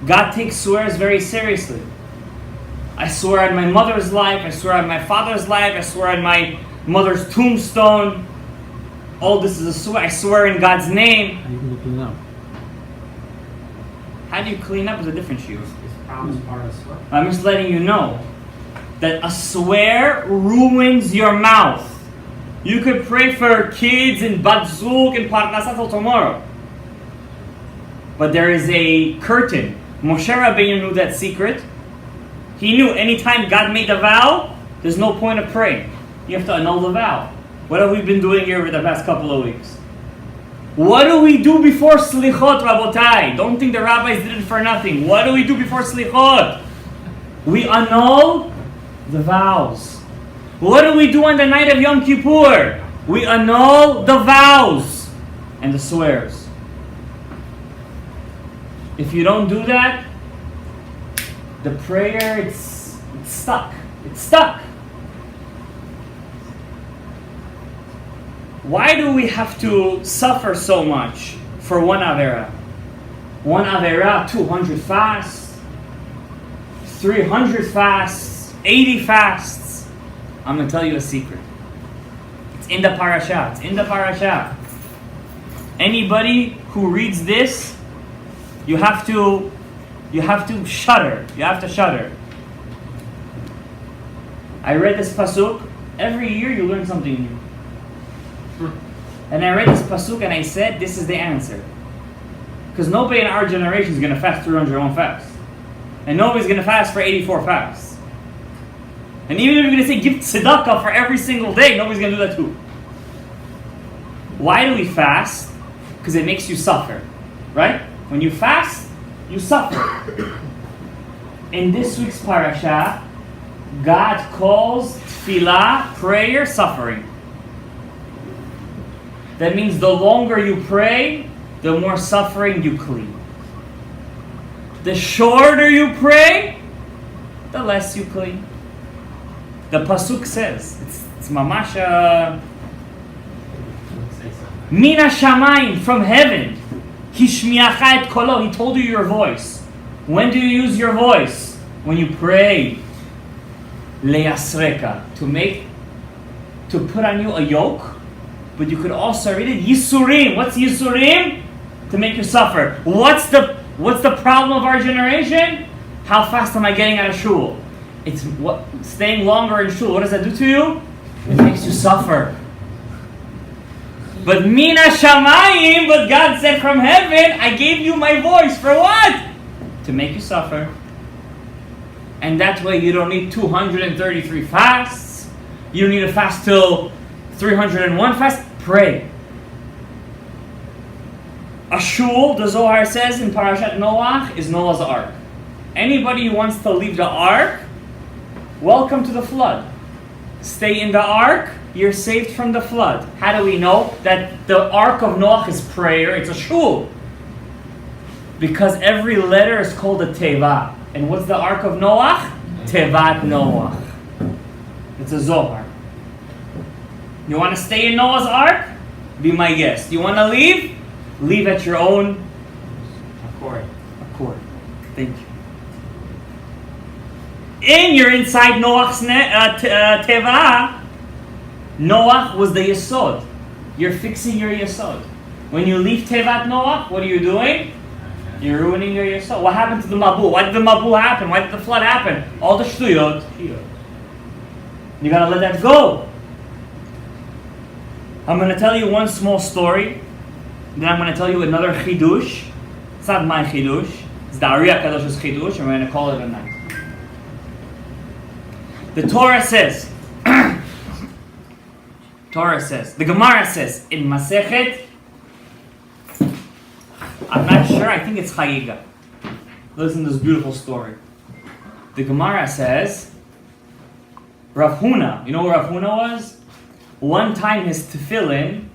God takes swears very seriously. I swear on my mother's life, I swear on my father's life, I swear on my mother's tombstone. All this is a swear. I swear in God's name. How you going to clean up? How do you clean up is a different shiur. Is promise part of sweat? I'm just letting you know that a swear ruins your mouth. You could pray for kids in Batzuk and Parnasah till tomorrow. But there is a curtain. Moshe Rabbeinu knew that secret. He knew anytime God made a vow, there's no point of praying. You have to annul the vow. What have we been doing here over the past couple of weeks? What do we do before slichot, Rabotai? Don't think the rabbis did it for nothing. What do we do before slichot? We annul the vows. What do we do on the night of Yom Kippur? We annul the vows and the swears. If you don't do that, the prayer, it's stuck. It's stuck. Why do we have to suffer so much for one Avera? One Avera, 200 fasts, 300 fasts, 80 fasts. I'm going to tell you a secret. It's in the parasha. It's in the parasha. Anybody who reads this, you have to shudder. You have to shudder. I read this pasuk. Every year you learn something new. And I read this pasuk and I said, this is the answer. Because nobody in our generation is going to fast 301 fasts. And nobody's going to fast for 84 fasts. And even if you're going to say give tzedakah for every single day, nobody's going to do that too. Why do we fast? Because it makes you suffer. Right? When you fast, you suffer. In this week's parasha, God calls TEFILA, prayer, suffering. That means the longer you pray, the more suffering you clean. The shorter you pray, the less you clean. The pasuk says, it's mamasha. Mina shamayim, from heaven. Hishmiacha et kolo, he told you your voice. When do you use your voice? When you pray. Leyasreka, to put on you a yoke. But you could also read it Yisurim. What's Yisurim? To make you suffer. What's the problem of our generation? How fast am I getting out of shul? It's staying longer in shul. What does that do to you? It makes you suffer. But mina shamayim, but God said from heaven, I gave you my voice for what? To make you suffer. And that way you don't need 233 fasts. You don't need to fast till 301 fast. Pray. A shul, the Zohar says in Parashat Noach, is Noah's Ark. Anybody who wants to leave the Ark, welcome to the flood. Stay in the Ark, you're saved from the flood. How do we know that the Ark of Noach is prayer? It's a shul. Because every letter is called a teva. And what's the Ark of Noach? Tevat Noach. It's a Zohar. You want to stay in Noah's Ark? Be my guest. You want to leave? Leave at your own accord. Thank you. You're inside Noach's teva. Noach was the yesod. You're fixing your yesod. When you leave tevat Noach, what are you doing? You're ruining your yesod. What happened to the Mabul? Why did the Mabul happen? Why did the flood happen? All the shtuyot. You gotta let that go. I'm going to tell you one small story. Then I'm going to tell you another chidush. It's not my chidush. It's the Ari HaKadosh's chidush, and we're going to call it a night. The Torah says, the Gemara says, in Masechet, I'm not sure, I think it's Chayiga. Listen to this beautiful story. The Gemara says, Rav Huna, you know who Rav Huna was? One time his tefillin,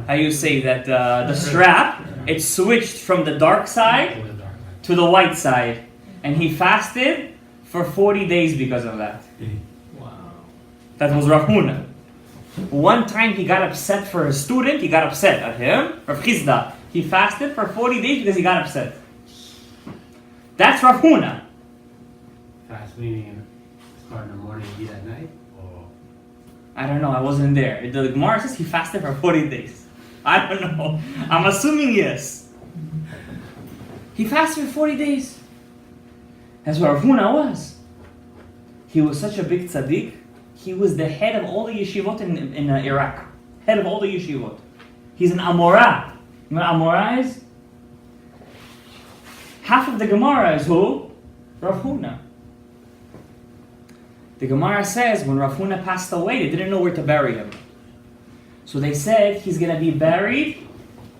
how you say that, the strap, it switched from the dark side to the white side. And he fasted for 40 days because of that. Wow. That was Rav Huna. One time he got upset for his student, he got upset at him, Rav Chizda. He fasted for 40 days because he got upset. That's Rav Huna. Fast meaning start in the morning and eat at night? I don't know, I wasn't there. The Gemara says he fasted for 40 days. I don't know. I'm assuming yes. He fasted for 40 days. That's what Rav Huna was. He was such a big tzaddik. He was the head of all the yeshivot in Iraq. Head of all the yeshivot. He's an Amorah. You know what Amorah is? Half of the Gemara is who? Rav Huna. The Gemara says when Rav Huna passed away, they didn't know where to bury him. So they said he's going to be buried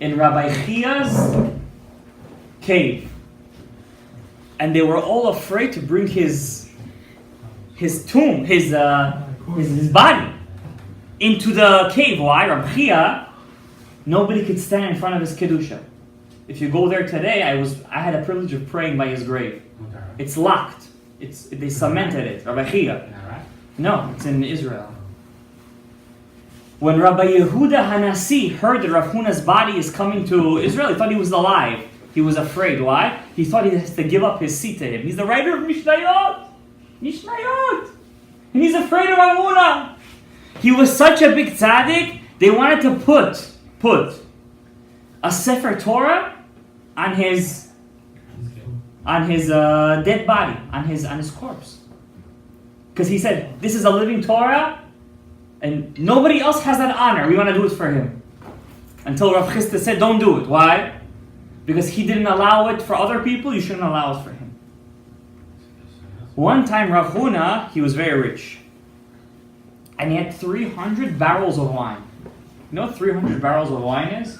in Rabbi Chia's cave. And they were all afraid to bring his tomb, his body into the cave. Why? Rabbi Chia, nobody could stand in front of his kedusha. If you go there today, I had a privilege of praying by his grave. It's locked. They cemented it. Rabbi Chia. No, it's in Israel. When Rabbi Yehuda Hanasi heard that Rav Huna's body is coming to Israel, he thought he was alive. He was afraid. Why? He thought he has to give up his seat to him. He's the writer of Mishnayot. And he's afraid of Rav Huna. He was such a big tzaddik, they wanted to put a Sefer Torah on his dead body, on his corpse. Because he said, this is a living Torah, and nobody else has that honor. We want to do it for him. Until Rav Chisda said, don't do it. Why? Because he didn't allow it for other people, you shouldn't allow it for him. One time Rav Huna, he was very rich. And he had 300 barrels of wine. You know what 300 barrels of wine is?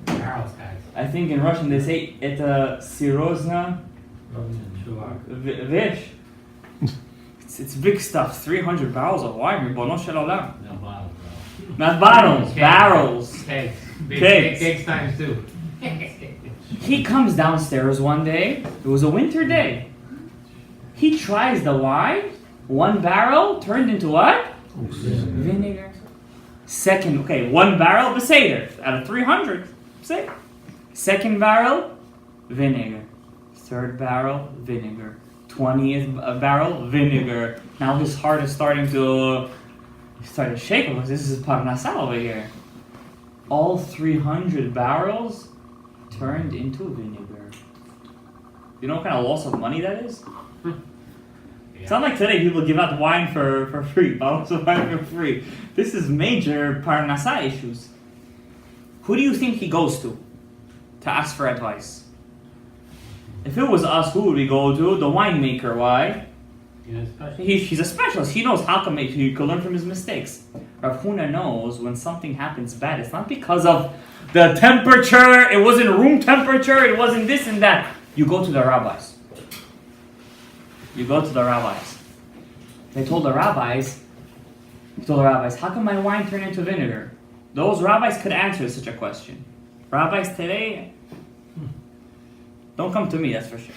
Barrels, guys. I think in Russian they say это sirozna vish. It's big stuff. 300 barrels of wine. Ribono shel olam. No bottles, bro. Not bottles, barrels. Cakes. Cakes. Cakes times two. He comes downstairs one day. It was a winter day. He tries the wine. One barrel turned into what? Vinegar. One barrel, Beseder. Out of 300. Say. Second barrel, vinegar. Third barrel, vinegar. 20th barrel, vinegar. Now his heart is starting to shake because this is parnasa over here. All 300 barrels turned into vinegar. You know what kind of loss of money that is? It's not like today people give out wine for free, bottles of wine for free. This is major parnasa issues. Who do you think he goes to ask for advice? If it was us, who would we go to? The winemaker. Why? He's a specialist. He knows how to make. He can learn from his mistakes. Rav Huna knows when something happens bad, it's not because of the temperature. It wasn't room temperature. It wasn't this and that. You go to the rabbis. They told the rabbis, how come my wine turned into vinegar? Those rabbis could answer such a question. Rabbis today, don't come to me, that's for sure.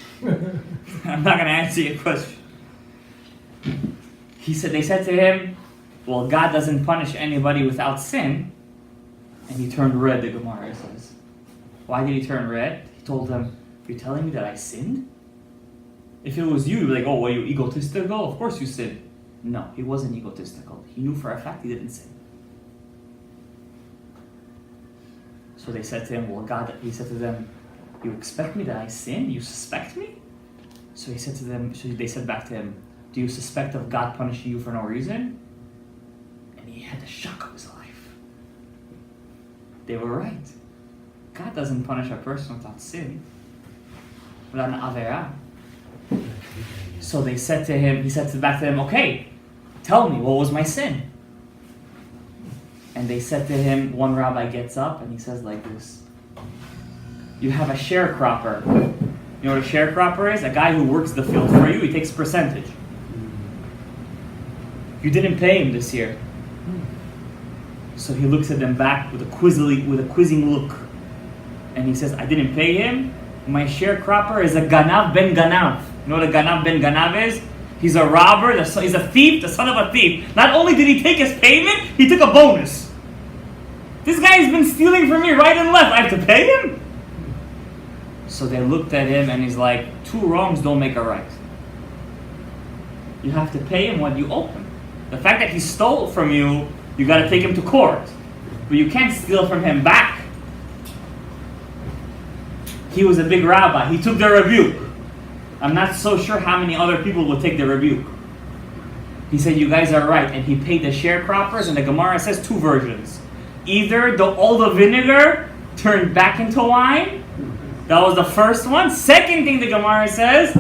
I'm not going to answer your question. They said to him, well, God doesn't punish anybody without sin. And he turned red, the Gemara says. Why did he turn red? He told them, you're telling me that I sinned? If it was you, you'd be like, oh, were you egotistical? Of course you sinned. No, he wasn't egotistical. He knew for a fact he didn't sin. So they said to him, well, God, he said to them, you expect me that I sin? You suspect me? So they said back to him, do you suspect of God punishing you for no reason? And he had the shock of his life. They were right. God doesn't punish a person without sin, without an avera. So he said back to him, okay, tell me, what was my sin? And they said to him, one rabbi gets up and he says like this, you have a sharecropper. You know what a sharecropper is? A guy who works the field for you, he takes percentage. You didn't pay him this year. So he looks at them back with a quizzing look. And he says, I didn't pay him. My sharecropper is a Ganav ben Ganav. You know what a Ganav ben Ganav is? He's a robber, he's a thief, the son of a thief. Not only did he take his payment, he took a bonus. This guy has been stealing from me right and left. I have to pay him? So they looked at him and he's like, 2 wrongs don't make a right. You have to pay him what you owe him. The fact that he stole from you, you got to take him to court. But you can't steal from him back. He was a big rabbi. He took the rebuke. I'm not so sure how many other people will take the rebuke. He said, you guys are right. And he paid the sharecroppers, and the Gemara says 2 versions. Either all the vinegar turned back into wine. That was the first one. Second thing the Gemara says,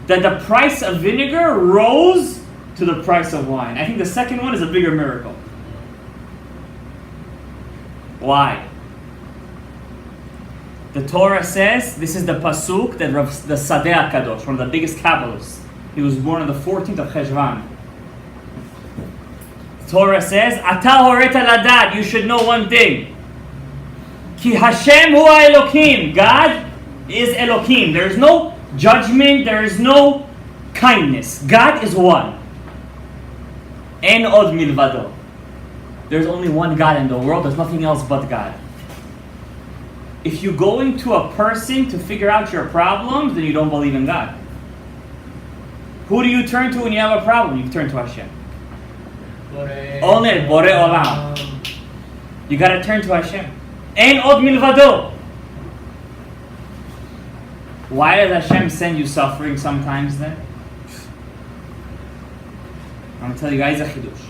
that the price of vinegar rose to the price of wine. I think the second one is a bigger miracle. Why? The Torah says, this is the pasuk that the Sadeh HaKadosh, one of the biggest Kabbalists, he was born on the 14th of Cheshvan. The Torah says, Ata horeta ladad, you should know one thing. Ki Hashem hu Elokim, God is Elokim. There is no judgment, there is no kindness. God is one. En od milvado. There's only one God in the world, there's nothing else but God. If you go into a person to figure out your problems, then you don't believe in God. Who do you turn to when you have a problem? You turn to Hashem. Only Bore Olam. You gotta turn to Hashem. En od milvado. Why does Hashem send you suffering sometimes then? I'm gonna tell you guys a chidush.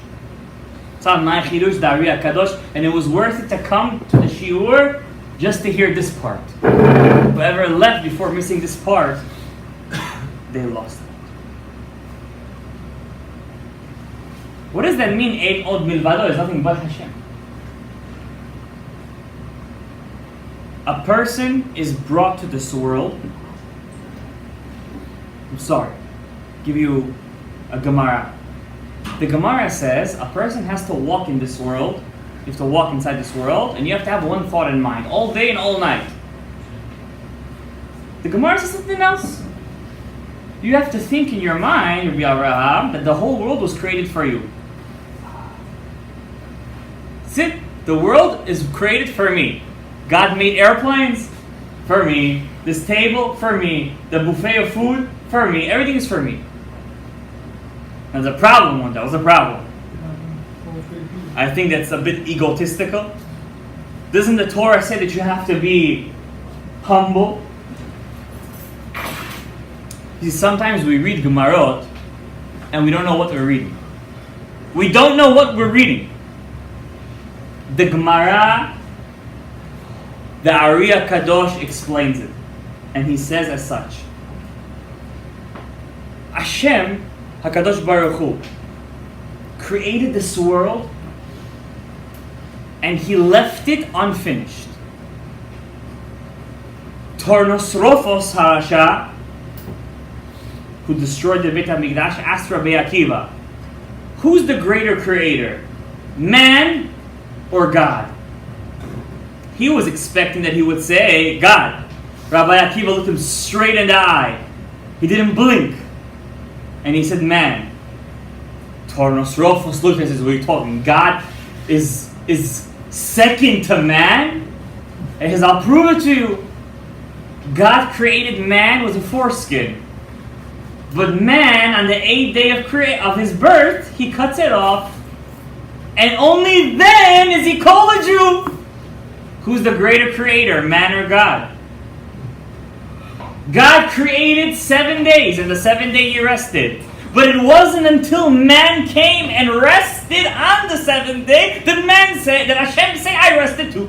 It's on my chidush, the Ari HaKadosh, and it was worth it to come to the shiur just to hear this part. Whoever left before missing this part, they lost it. What does that mean? Ein od milvado is nothing but Hashem. A person is brought to this world. I'm sorry. Give you a Gemara. The Gemara says a person has to walk in this world. You have to walk inside this world, and you have to have one thought in mind all day and all night. The Gemara says something else. You have to think in your mind, Rabbi Abraham, that the whole world was created for you. That's it. The world is created for me. God made airplanes for me. This table for me. The buffet of food for me. Everything is for me. There's a problem one. That was a problem. I think that's a bit egotistical. Doesn't the Torah say that you have to be humble? See, sometimes we read Gemarot and we don't know what we're reading. We don't know what we're reading. The Gemara, the Ari HaKadosh explains it. And he says as such. Hashem, HaKadosh Baruch Hu, created this world and he left it unfinished. Tornosrophos Harasha, who destroyed the Beit HaMikdash, asked Rabbi Akiva, who's the greater creator, man or God? He was expecting that he would say, God. Rabbi Akiva looked him straight in the eye. He didn't blink. And he said, man. Tornosrophos looked and says, what are you talking? God is second to man? And he says, I'll prove it to you. God created man with a foreskin. But man, on the 8th day of his birth, he cuts it off. And only then is he called a Jew. Who's the greater creator, man or God? God created 7 days, and the 7th day he rested. But it wasn't until man came and rested on the 7th day that Hashem said, I rested too.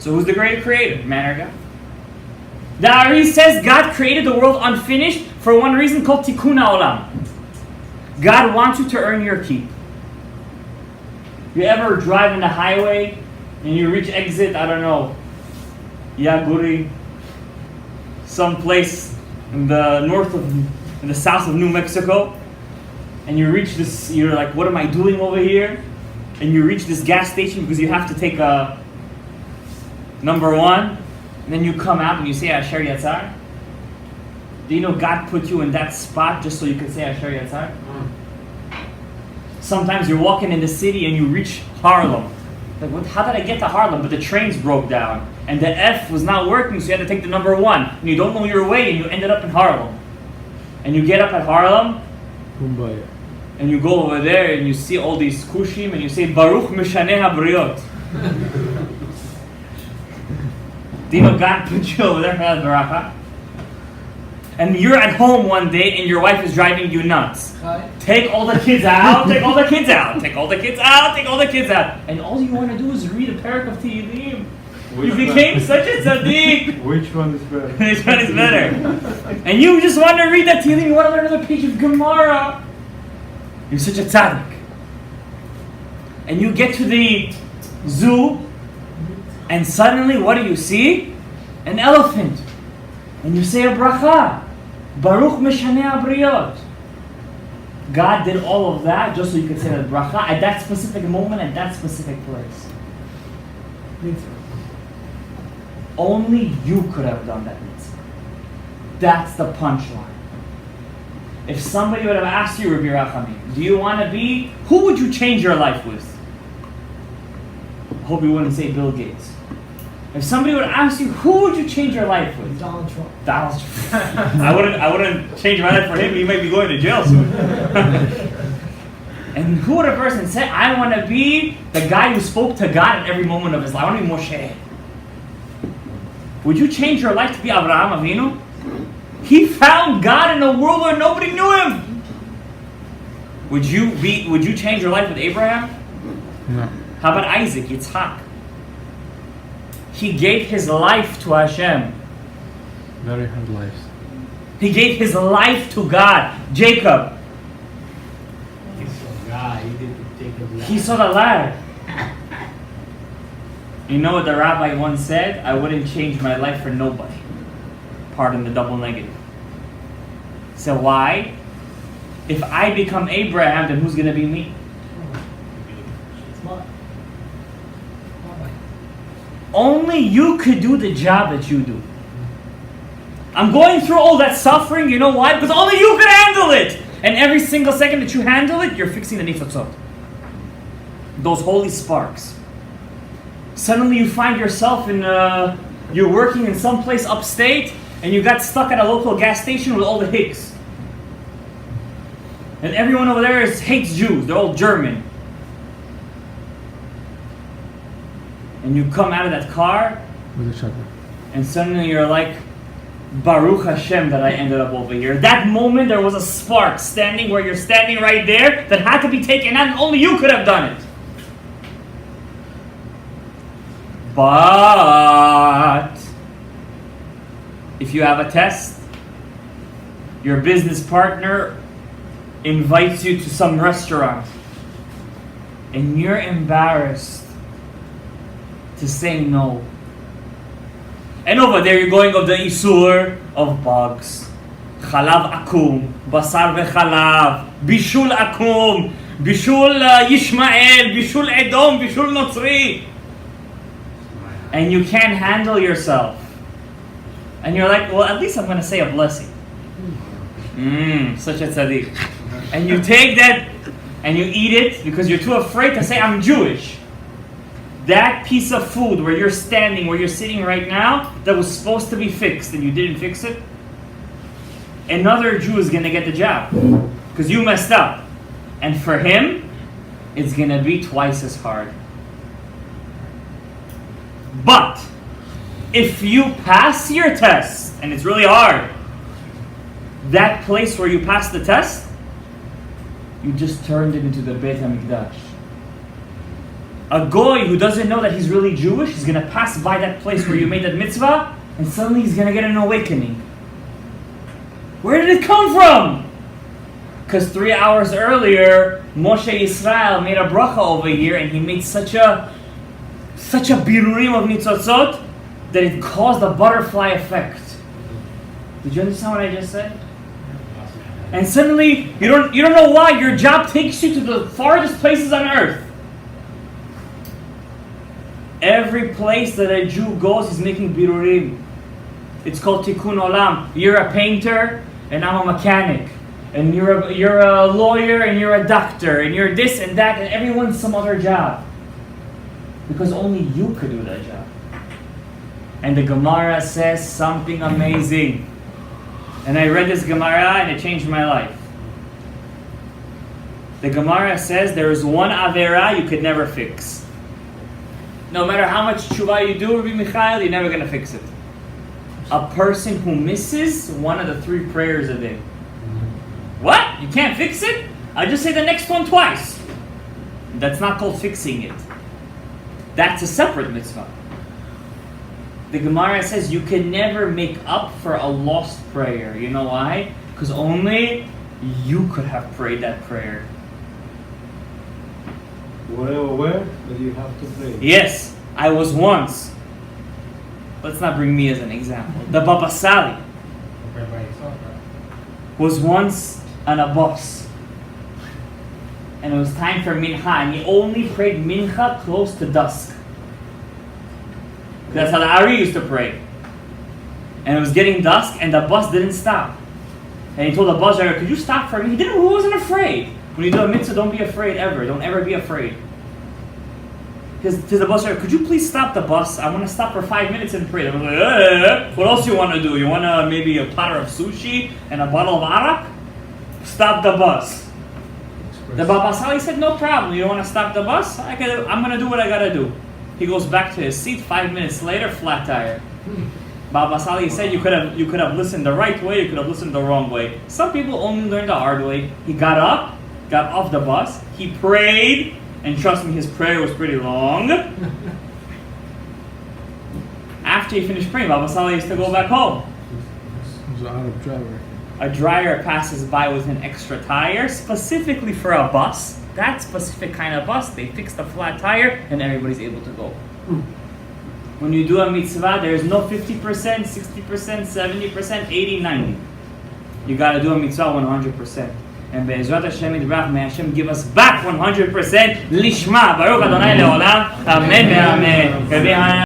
So who's the greater creator, man or God? The Ari says God created the world unfinished for one reason called TIKUN Olam. God wants you to earn your keep. You ever drive in the highway and you reach exit, I don't know, Yaguri, someplace in the south of New Mexico, and you reach this, you're like, what am I doing over here? And you reach this gas station because you have to take a number one, and then you come out and you say Asher Yatzar. Do you know God put you in that spot just so you can say Asher Yatzar? Sometimes you're walking in the city and you reach Harlem. Like, how did I get to Harlem? But the trains broke down and the F was not working, so you had to take the number one. And you don't know your way and you ended up in Harlem. And you get up at Harlem, Kumbaya. and you go over there and you see all these kushim and you say Baruch Mishaneh HaBriot. Do you know God put you over there for that baracha? And you're at home one day and your wife is driving you nuts. Take all the kids out, take all the kids out, take all the kids out, take all the kids out. And all you want to do is read a parak of Tehillim. You became such a tzaddik. Which one is better? Which one is better? And you just want to read that Tehillim, you want to learn another page of Gemara. You're such a tzaddik. And you get to the zoo, and suddenly what do you see? an elephant, and you say a bracha, Baruch Meshaneh Abriyot. God did all of that just so you could say that bracha at that specific moment, at that specific place. Only you could have done that mitzvah. That's the punchline. If somebody would have asked you, Rabbi Rachamim, do you want to be, who would you change your life with? I hope you wouldn't say Bill Gates. If somebody would ask you, who would you change your life with? Donald Trump. Donald Trump. I wouldn't change my life for him. He might be going to jail soon. And who would a person say, I want to be the guy who spoke to God at every moment of his life? I want to be Moshe. Would you change your life to be Abraham Avinu? He found God in a world where nobody knew him. Would you change your life with Abraham? No. How about Isaac, Yitzhak? He gave his life to Hashem. Very hard lives. He gave his life to God. Jacob, he saw the ladder. You know what the rabbi once said? I wouldn't change my life for nobody. Pardon the double negative. So why? If I become Abraham, then who's going to be me? Only you could do the job that you do. I'm going through all that suffering, you know why? Because only you could handle it. And every single second that you handle it, you're fixing the nitzotzot. Those holy sparks. Suddenly you find yourself you're working in some place upstate, and you got stuck at a local gas station with all the Hicks. And everyone over there hates Jews. They're all German. And you come out of that car, With a shotgun. and suddenly you're like, Baruch Hashem that I ended up over here. That moment there was a spark standing where you're standing right there that had to be taken out, and only you could have done it. But if you have a test, your business partner invites you to some restaurant, and you're embarrassed to say no. And over there you're going of the isur of bugs. Chalav akum, basar vechalav, bishul akum, bishul Yishmael, bishul Edom, bishul Notzri. And you can't handle yourself. And you're like, well, at least I'm going to say a blessing. Such a tzaddik. And you take that and you eat it because you're too afraid to say, I'm Jewish. That piece of food where you're standing, where you're sitting right now, that was supposed to be fixed and you didn't fix it, another Jew is going to get the job because you messed up. And for him, it's going to be twice as hard. But if you pass your test, and it's really hard, that place where you passed the test, you just turned it into the Beit HaMikdash. A goy who doesn't know that he's really Jewish is going to pass by that place where you made that mitzvah, and suddenly he's going to get an awakening. Where did it come from? Because 3 hours earlier, Moshe Yisrael made a bracha over here, and he made such a birurim of nitzotzot that it caused a butterfly effect. Did you understand what I just said? And suddenly, you don't know why, your job takes you to the farthest places on earth. Every place that a Jew goes is making birurim. It's called TIKUN olam. You're a painter, and I'm a mechanic. And you're a lawyer, and you're a doctor, and you're this and that, and everyone's some other job. Because only you could do that job. And the Gemara says something amazing. And I read this Gemara and it changed my life. The Gemara says there is one Avera you could never fix. No matter how much tshuva you do, Rabbi Michael, you're never going to fix it. A person who misses one of the 3 prayers a day. What? You can't fix it? I just say the next one twice. That's not called fixing it. That's a separate mitzvah. The Gemara says you can never make up for a lost prayer. You know why? Because only you could have prayed that prayer. Were you aware that you have to pray? Yes, I was once let's not bring me as an example. The Baba Sali Compared by yourself, right? was once on a bus. And it was time for mincha, and he only prayed mincha close to dusk. That's how the Ari used to pray. And it was getting dusk, and the bus didn't stop. And he told the bus driver, "Could you stop for me?" He wasn't afraid. When you do a mitzvah, don't be afraid ever. Don't ever be afraid. Because to the bus driver, "Could you please stop the bus? I want to stop for 5 minutes and pray." They were like, "What else you want to do? You want maybe a platter of sushi and a bottle of arak? Stop the bus." The Baba Sali said, "No problem. You don't want to stop the bus? I'm going to do what I got to do." He goes back to his seat. 5 minutes later, flat tire. Baba Sali said you could have listened the right way, you could have listened the wrong way. Some people only learn the hard way. He got up, got off the bus, he prayed, and trust me, his prayer was pretty long. After he finished praying, Baba Sali used to go back home. He was an Arab driver. A dryer passes by with an extra tire, specifically for a bus. That specific kind of bus, they fix the flat tire, and everybody's able to go. When you do a mitzvah, there is no 50%, 60%, 70%, 80, 90. You got to do a mitzvah 100%. And Be'ezrat Hashem Yitbarach, may Hashem give us back 100% lishma. Baruch Adonai Le'olam. Amen ve'amen.